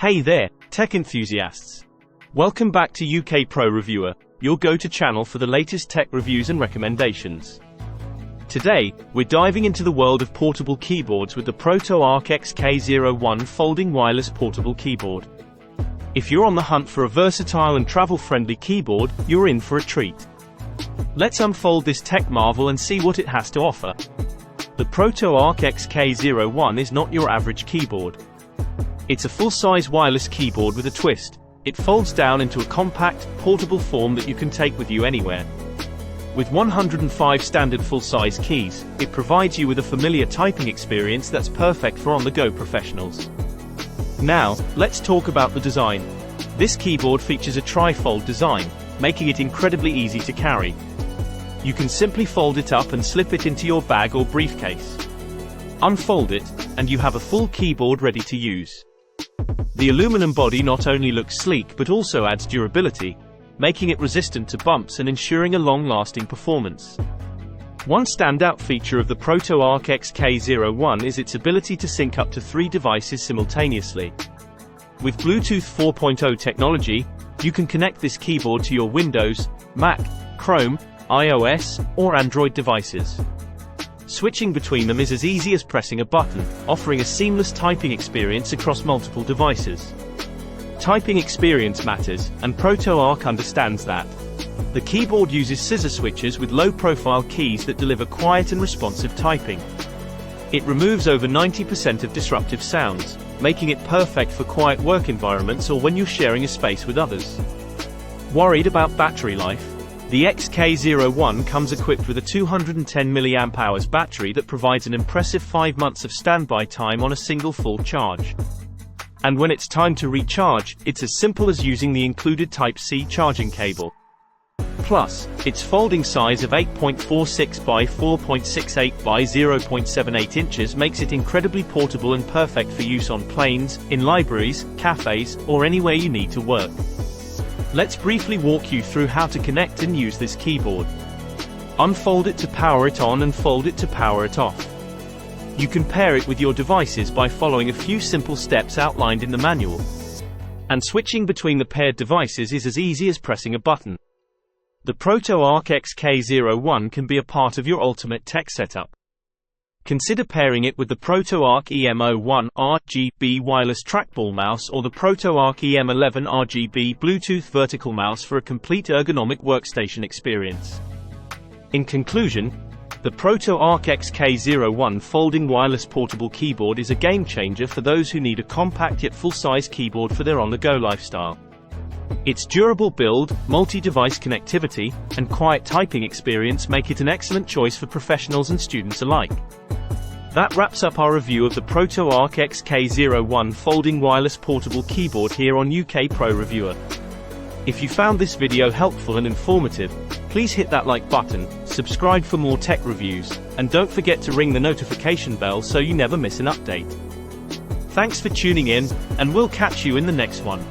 Hey there, tech enthusiasts! Welcome back to UK Pro Reviewer, your go-to channel for the latest tech reviews and recommendations. Today, we're diving into the world of portable keyboards with the ProtoArc XK01 folding wireless portable keyboard. If you're on the hunt for a versatile and travel-friendly keyboard, you're in for a treat. Let's unfold this tech marvel and see what it has to offer. The ProtoArc XK01 is not your average keyboard. It's a full-size wireless keyboard with a twist. It folds down into a compact, portable form that you can take with you anywhere. With 105 standard full-size keys, it provides you with a familiar typing experience that's perfect for on-the-go professionals. Now, let's talk about the design. This keyboard features a tri-fold design, making it incredibly easy to carry. You can simply fold it up and slip it into your bag or briefcase. Unfold it, and you have a full keyboard ready to use. The aluminum body not only looks sleek but also adds durability, making it resistant to bumps and ensuring a long-lasting performance. One standout feature of the ProtoArc XK01 is its ability to sync up to 3 devices simultaneously. With Bluetooth 4.0 technology, you can connect this keyboard to your Windows, Mac, Chrome, iOS, or Android devices. Switching between them is as easy as pressing a button, offering a seamless typing experience across multiple devices. Typing experience matters, and ProtoArc understands that. The keyboard uses scissor switches with low-profile keys that deliver quiet and responsive typing. It removes over 90% of disruptive sounds, making it perfect for quiet work environments or when you're sharing a space with others. Worried about battery life? The XK01 comes equipped with a 210 mAh battery that provides an impressive 5 months of standby time on a single full charge. And when it's time to recharge, it's as simple as using the included Type-C charging cable. Plus, its folding size of 8.46 by 4.68 by 0.78 inches makes it incredibly portable and perfect for use on planes, in libraries, cafes, or anywhere you need to work. Let's briefly walk you through how to connect and use this keyboard. Unfold it to power it on and fold it to power it off. You can pair it with your devices by following a few simple steps outlined in the manual. And switching between the paired devices is as easy as pressing a button. The ProtoArc XK01 can be a part of your ultimate tech setup. Consider pairing it with the ProtoArc EM01 RGB wireless trackball mouse or the ProtoArc EM11 RGB Bluetooth vertical mouse for a complete ergonomic workstation experience. In conclusion, the ProtoArc XK01 folding wireless portable keyboard is a game-changer for those who need a compact yet full-size keyboard for their on-the-go lifestyle. Its durable build, multi-device connectivity, and quiet typing experience make it an excellent choice for professionals and students alike. That wraps up our review of the ProtoArc XK01 folding wireless portable keyboard here on UK Pro Reviewer. If you found this video helpful and informative, please hit that like button, subscribe for more tech reviews, and don't forget to ring the notification bell so you never miss an update. Thanks for tuning in, and we'll catch you in the next one.